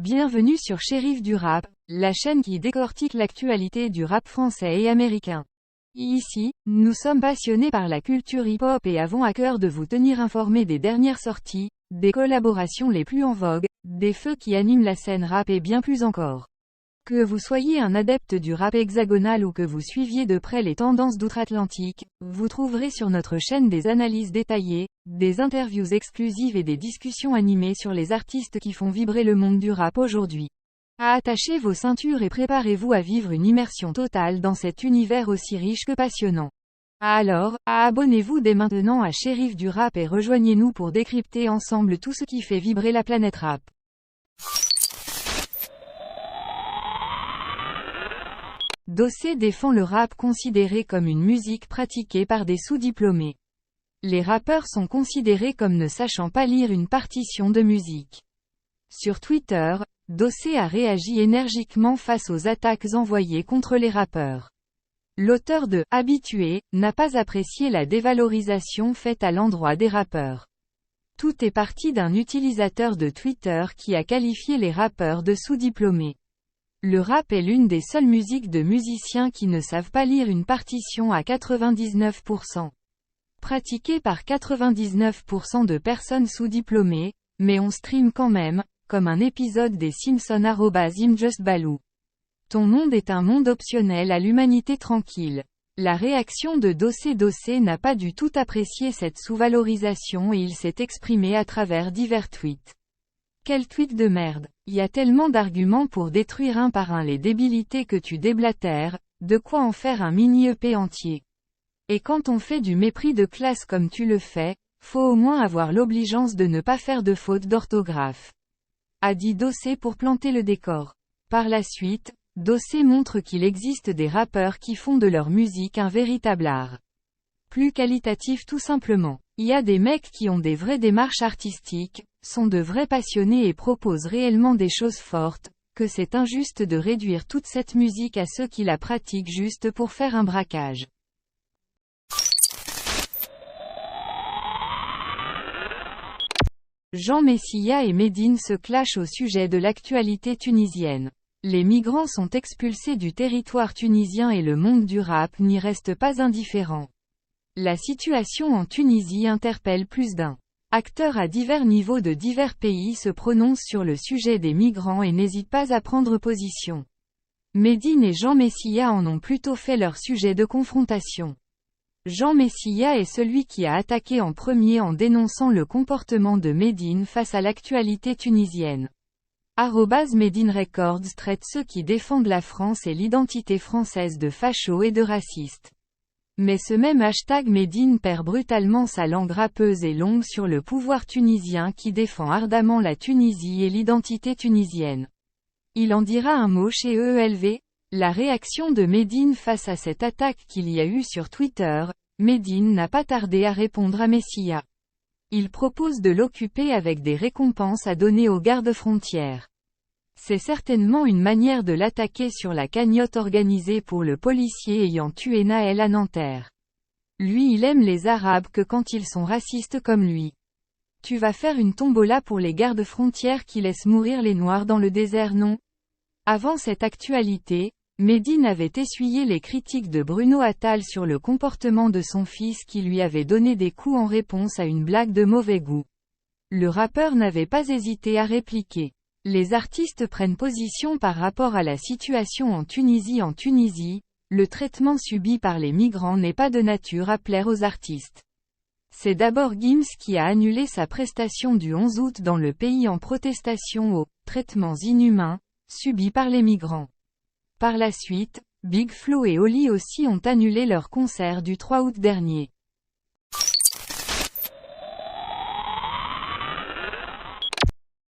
Bienvenue sur Shérif du Rap, la chaîne qui décortique l'actualité du rap français et américain. Ici, nous sommes passionnés par la culture hip-hop et avons à cœur de vous tenir informés des dernières sorties, des collaborations les plus en vogue, des feux qui animent la scène rap et bien plus encore. Que vous soyez un adepte du rap hexagonal ou que vous suiviez de près les tendances d'outre-Atlantique, vous trouverez sur notre chaîne des analyses détaillées, des interviews exclusives et des discussions animées sur les artistes qui font vibrer le monde du rap aujourd'hui. Attachez vos ceintures et préparez-vous à vivre une immersion totale dans cet univers aussi riche que passionnant. Alors, abonnez-vous dès maintenant à Shérif du Rap et rejoignez-nous pour décrypter ensemble tout ce qui fait vibrer la planète rap. Dossé défend le rap considéré comme une musique pratiquée par des sous-diplômés. Les rappeurs sont considérés comme ne sachant pas lire une partition de musique. Sur Twitter, Dossé a réagi énergiquement face aux attaques envoyées contre les rappeurs. L'auteur de « Habitué » n'a pas apprécié la dévalorisation faite à l'endroit des rappeurs. Tout est parti d'un utilisateur de Twitter qui a qualifié les rappeurs de sous-diplômés. Le rap est l'une des seules musiques de musiciens qui ne savent pas lire une partition à 99%. Pratiquée par 99% de personnes sous-diplômées, mais on stream quand même, comme un épisode des Simpsons @imjustbaloo. Ton monde est un monde optionnel à l'humanité tranquille. La réaction de Dossé n'a pas du tout apprécié cette sous-valorisation et il s'est exprimé à travers divers tweets. Quel tweet de merde. Y a tellement d'arguments pour détruire un par un les débilités que tu déblatères, de quoi en faire un mini-EP entier. Et quand on fait du mépris de classe comme tu le fais, faut au moins avoir l'obligeance de ne pas faire de faute d'orthographe. A dit Dossé pour planter le décor. Par la suite, Dossé montre qu'il existe des rappeurs qui font de leur musique un véritable art. Plus qualitatif tout simplement. Il y a des mecs qui ont des vraies démarches artistiques, sont de vrais passionnés et proposent réellement des choses fortes, que c'est injuste de réduire toute cette musique à ceux qui la pratiquent juste pour faire un braquage. Jean Messia et Medine se clashent au sujet de l'actualité tunisienne. Les migrants sont expulsés du territoire tunisien et le monde du rap n'y reste pas indifférent. La situation en Tunisie interpelle plus d'un. Acteurs à divers niveaux de divers pays se prononcent sur le sujet des migrants et n'hésitent pas à prendre position. Medine et Jean Messia en ont plutôt fait leur sujet de confrontation. Jean Messia est celui qui a attaqué en premier en dénonçant le comportement de Medine face à l'actualité tunisienne. @Medine Records traite ceux qui défendent la France et l'identité française de fachos et de racistes. Mais ce même hashtag Medine perd brutalement sa langue râpeuse et longue sur le pouvoir tunisien qui défend ardemment la Tunisie et l'identité tunisienne. Il en dira un mot chez EELV. La réaction de Medine face à cette attaque qu'il y a eu sur Twitter, Medine n'a pas tardé à répondre à Messia. Il propose de l'occuper avec des récompenses à donner aux gardes-frontières. C'est certainement une manière de l'attaquer sur la cagnotte organisée pour le policier ayant tué Naël à Nanterre. Lui il aime les Arabes que quand ils sont racistes comme lui. Tu vas faire une tombola pour les gardes-frontières qui laissent mourir les Noirs dans le désert non? Avant cette actualité, Medine avait essuyé les critiques de Bruno Attal sur le comportement de son fils qui lui avait donné des coups en réponse à une blague de mauvais goût. Le rappeur n'avait pas hésité à répliquer. Les artistes prennent position par rapport à la situation en Tunisie. En Tunisie, le traitement subi par les migrants n'est pas de nature à plaire aux artistes. C'est d'abord Gims qui a annulé sa prestation du 11 août dans le pays en protestation aux « traitements inhumains » subis par les migrants. Par la suite, Big Flo et Oli aussi ont annulé leur concert du 3 août dernier.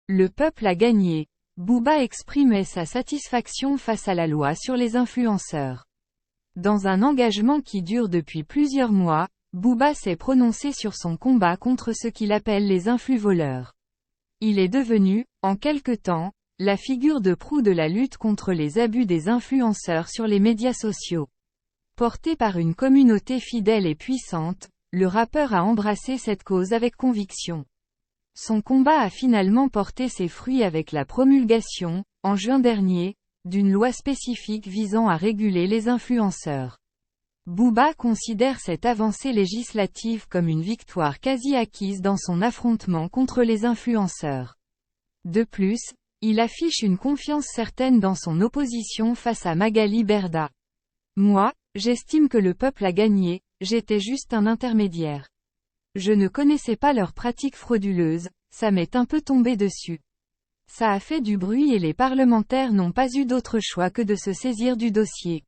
Le peuple a gagné. Booba exprimait sa satisfaction face à la loi sur les influenceurs. Dans un engagement qui dure depuis plusieurs mois, Booba s'est prononcé sur son combat contre ce qu'il appelle les influvoleurs. Il est devenu, en quelque temps, la figure de proue de la lutte contre les abus des influenceurs sur les médias sociaux. Porté par une communauté fidèle et puissante, le rappeur a embrassé cette cause avec conviction. Son combat a finalement porté ses fruits avec la promulgation, en juin dernier, d'une loi spécifique visant à réguler les influenceurs. Booba considère cette avancée législative comme une victoire quasi acquise dans son affrontement contre les influenceurs. De plus, il affiche une confiance certaine dans son opposition face à Magali Berda. Moi, j'estime que le peuple a gagné, j'étais juste un intermédiaire. Je ne connaissais pas leurs pratiques frauduleuses, ça m'est un peu tombé dessus. Ça a fait du bruit et les parlementaires n'ont pas eu d'autre choix que de se saisir du dossier.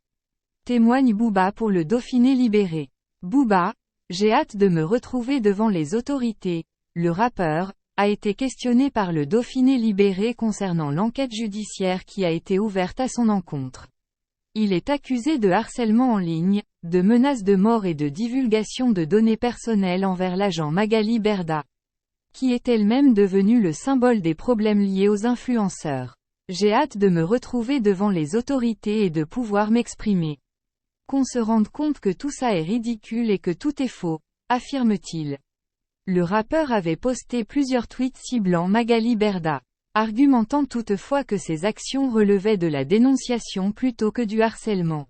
Témoigne Booba pour le Dauphiné libéré. Booba, j'ai hâte de me retrouver devant les autorités. Le rappeur a été questionné par le Dauphiné libéré concernant l'enquête judiciaire qui a été ouverte à son encontre. Il est accusé de harcèlement en ligne, de menaces de mort et de divulgation de données personnelles envers l'agent Magali Berda, qui est elle-même devenue le symbole des problèmes liés aux influenceurs. J'ai hâte de me retrouver devant les autorités et de pouvoir m'exprimer. Qu'on se rende compte que tout ça est ridicule et que tout est faux, affirme-t-il. Le rappeur avait posté plusieurs tweets ciblant Magali Berda, argumentant toutefois que ses actions relevaient de la dénonciation plutôt que du harcèlement.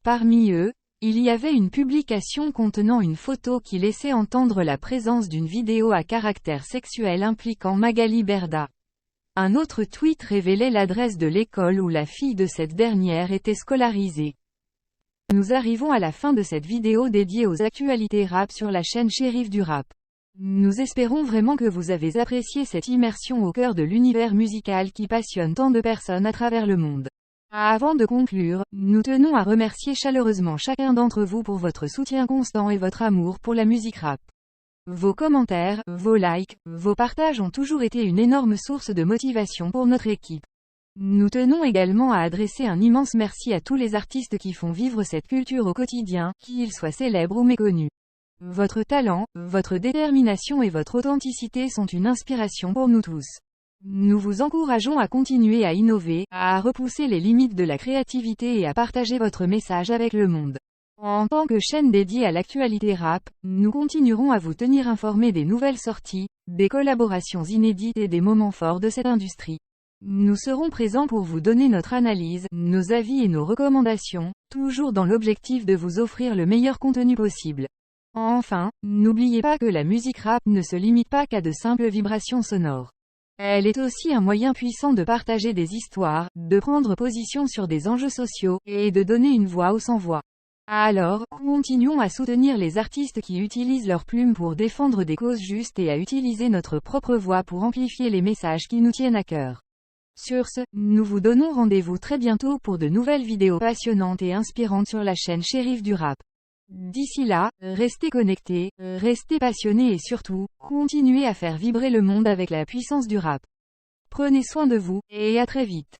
Parmi eux, il y avait une publication contenant une photo qui laissait entendre la présence d'une vidéo à caractère sexuel impliquant Magali Berda. Un autre tweet révélait l'adresse de l'école où la fille de cette dernière était scolarisée. Nous arrivons à la fin de cette vidéo dédiée aux actualités rap sur la chaîne Shérif du Rap. Nous espérons vraiment que vous avez apprécié cette immersion au cœur de l'univers musical qui passionne tant de personnes à travers le monde. Avant de conclure, nous tenons à remercier chaleureusement chacun d'entre vous pour votre soutien constant et votre amour pour la musique rap. Vos commentaires, vos likes, vos partages ont toujours été une énorme source de motivation pour notre équipe. Nous tenons également à adresser un immense merci à tous les artistes qui font vivre cette culture au quotidien, qu'ils soient célèbres ou méconnus. Votre talent, votre détermination et votre authenticité sont une inspiration pour nous tous. Nous vous encourageons à continuer à innover, à repousser les limites de la créativité et à partager votre message avec le monde. En tant que chaîne dédiée à l'actualité rap, nous continuerons à vous tenir informés des nouvelles sorties, des collaborations inédites et des moments forts de cette industrie. Nous serons présents pour vous donner notre analyse, nos avis et nos recommandations, toujours dans l'objectif de vous offrir le meilleur contenu possible. Enfin, n'oubliez pas que la musique rap ne se limite pas qu'à de simples vibrations sonores. Elle est aussi un moyen puissant de partager des histoires, de prendre position sur des enjeux sociaux, et de donner une voix aux sans-voix. Alors, continuons à soutenir les artistes qui utilisent leurs plumes pour défendre des causes justes et à utiliser notre propre voix pour amplifier les messages qui nous tiennent à cœur. Sur ce, nous vous donnons rendez-vous très bientôt pour de nouvelles vidéos passionnantes et inspirantes sur la chaîne Shérif du Rap. D'ici là, restez connectés, restez passionnés et surtout, continuez à faire vibrer le monde avec la puissance du rap. Prenez soin de vous, et à très vite.